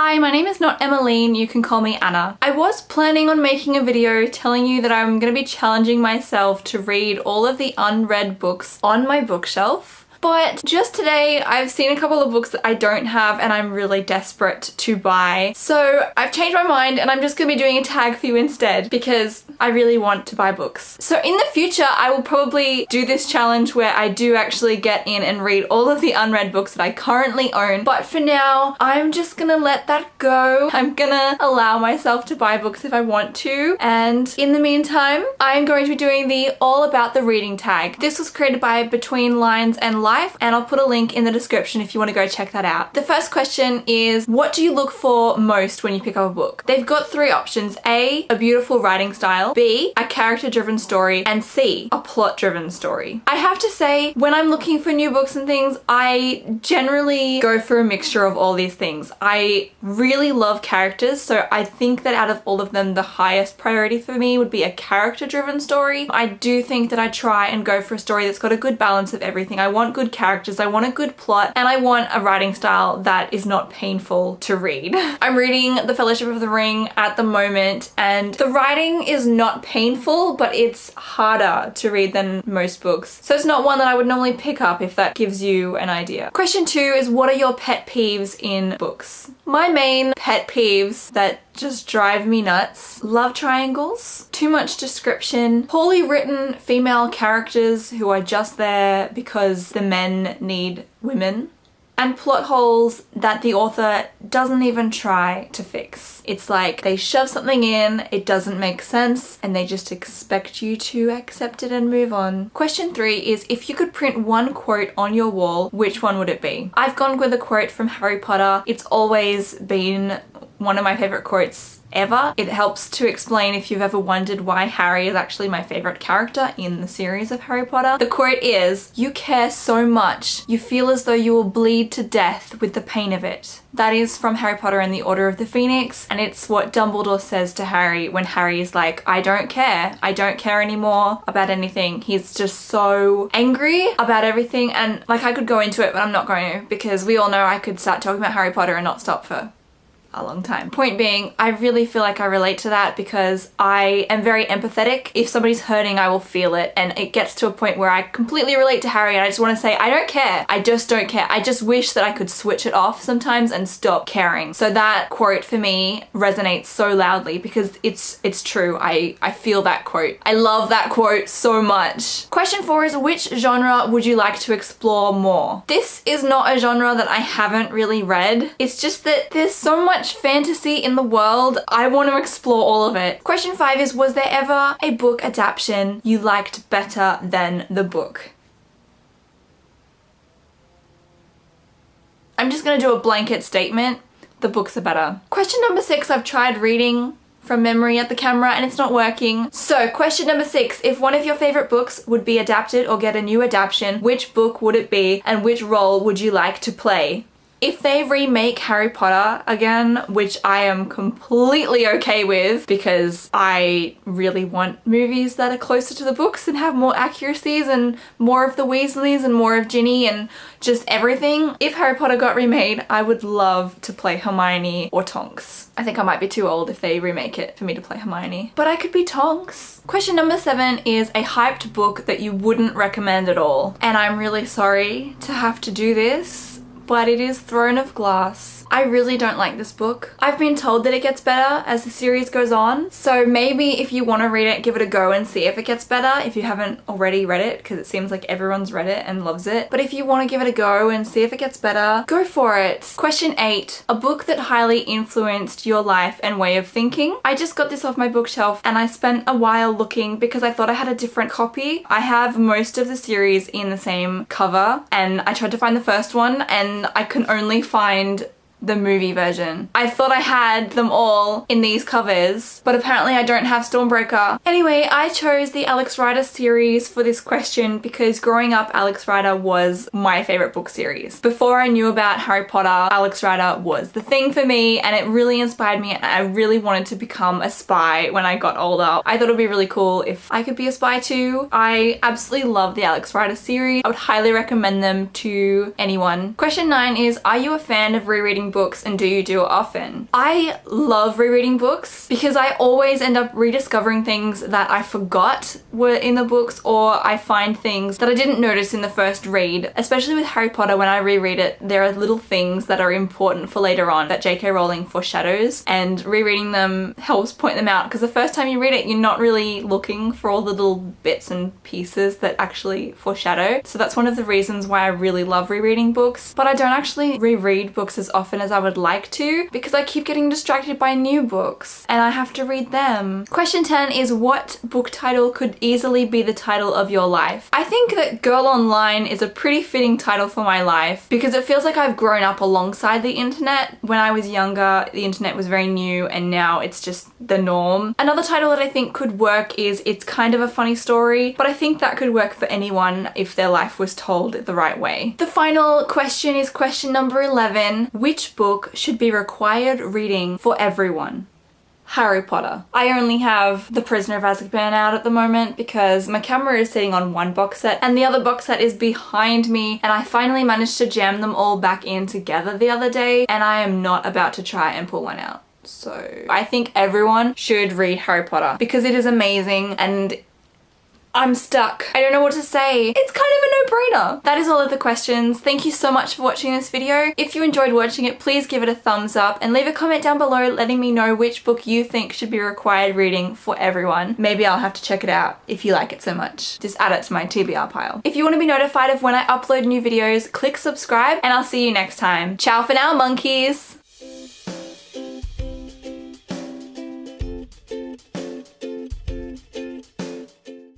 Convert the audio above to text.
Hi, my name is not Emmeline, you can call me Anna. I was planning on making a video telling you that I'm going to be challenging myself to read all of the unread books on my bookshelf. But just today, I've seen a couple of books that I don't have and I'm really desperate to buy. So I've changed my mind and I'm just gonna be doing a tag for you instead because I really want to buy books. So in the future, I will probably do this challenge where I do actually get in and read all of the unread books that I currently own. But for now, I'm just gonna let that go. I'm gonna allow myself to buy books if I want to. And in the meantime, I'm going to be doing the All About the Reading tag. This was created by Between Lines and Life, and I'll put a link in the description if you want to go check that out. The first question is, what do you look for most when you pick up a book? They've got three options: A, a beautiful writing style; B, a character-driven story; and C, a plot-driven story. I have to say, when I'm looking for new books and things, I generally go for a mixture of all these things. I really love characters, so I think that out of all of them, the highest priority for me would be a character-driven story. I do think that I try and go for a story that's got a good balance of everything. I want good characters, I want a good plot, and I want a writing style that is not painful to read. I'm reading The Fellowship of the Ring at the moment, and the writing is not painful, but it's harder to read than most books. So it's not one that I would normally pick up, if that gives you an idea. Question 2 is, what are your pet peeves in books? My main pet peeves that just drive me nuts: love triangles, too much description, poorly written female characters who are just there because the men need women, and plot holes that the author doesn't even try to fix. It's like they shove something in, it doesn't make sense, and they just expect you to accept it and move on. Question 3 is, if you could print one quote on your wall, which one would it be? I've gone with a quote from Harry Potter. It's always been one of my favorite quotes ever. It helps to explain if you've ever wondered why Harry is actually my favorite character in the series of Harry Potter. The quote is, "You care so much, you feel as though you will bleed to death with the pain of it." That is from Harry Potter and the Order of the Phoenix, and it's what Dumbledore says to Harry when Harry is like, I don't care anymore about anything. He's just so angry about everything, and like, I could go into it, but I'm not going to, because we all know I could start talking about Harry Potter and not stop for a long time. Point being, I really feel like I relate to that because I am very empathetic. If somebody's hurting, I will feel it, and it gets to a point where I completely relate to Harry and I just want to say, I don't care. I just don't care. I just wish that I could switch it off sometimes and stop caring. So that quote for me resonates so loudly because it's true. I feel that quote. I love that quote so much. Question 4 is, which genre would you like to explore more? This is not a genre that I haven't really read. It's just that there's so much fantasy in the world. I want to explore all of it. Question 5 is, was there ever a book adaptation you liked better than the book? I'm just gonna do a blanket statement. The books are better. Question number 6, I've tried reading from memory at the camera and it's not working. So question number 6, if one of your favorite books would be adapted or get a new adaptation, which book would it be and which role would you like to play? If they remake Harry Potter again, which I am completely okay with because I really want movies that are closer to the books and have more accuracies and more of the Weasleys and more of Ginny and just everything. If Harry Potter got remade, I would love to play Hermione or Tonks. I think I might be too old if they remake it for me to play Hermione, but I could be Tonks. Question number 7 is a hyped book that you wouldn't recommend at all. And I'm really sorry to have to do this, but it is Throne of Glass. I really don't like this book. I've been told that it gets better as the series goes on, so maybe if you want to read it, give it a go and see if it gets better if you haven't already read it, because it seems like everyone's read it and loves it. But if you want to give it a go and see if it gets better, go for it. Question 8, a book that highly influenced your life and way of thinking. I just got this off my bookshelf and I spent a while looking because I thought I had a different copy. I have most of the series in the same cover and I tried to find the first one and I can only find the movie version. I thought I had them all in these covers, but apparently I don't have Stormbreaker. Anyway, I chose the Alex Rider series for this question because growing up, Alex Rider was my favorite book series. Before I knew about Harry Potter, Alex Rider was the thing for me and it really inspired me and I really wanted to become a spy when I got older. I thought it would be really cool if I could be a spy too. I absolutely love the Alex Rider series. I would highly recommend them to anyone. Question 9 is, are you a fan of rereading rereading books and do you do it often? I love rereading books because I always end up rediscovering things that I forgot were in the books, or I find things that I didn't notice in the first read. Especially with Harry Potter, when I reread it, there are little things that are important for later on that J.K. Rowling foreshadows, and rereading them helps point them out, because the first time you read it, you're not really looking for all the little bits and pieces that actually foreshadow. So that's one of the reasons why I really love rereading books. But I don't actually reread books as often as I would like to, because I keep getting distracted by new books and I have to read them. Question 10 is, what book title could easily be the title of your life? I think that Girl Online is a pretty fitting title for my life because it feels like I've grown up alongside the internet. When I was younger, the internet was very new and now it's just the norm. Another title that I think could work is It's Kind of a Funny Story, but I think that could work for anyone if their life was told the right way. The final question is question number 11. Which book should be required reading for everyone? Harry Potter. I only have The Prisoner of Azkaban out at the moment because my camera is sitting on one box set and the other box set is behind me, and I finally managed to jam them all back in together the other day, and I am not about to try and pull one out. So I think everyone should read Harry Potter because it is amazing, and I'm stuck. I don't know what to say. It's kind of a no-brainer. That is all of the questions. Thank you so much for watching this video. If you enjoyed watching it, please give it a thumbs up and leave a comment down below letting me know which book you think should be required reading for everyone. Maybe I'll have to check it out if you like it so much. Just add it to my TBR pile. If you want to be notified of when I upload new videos, click subscribe and I'll see you next time. Ciao for now, monkeys!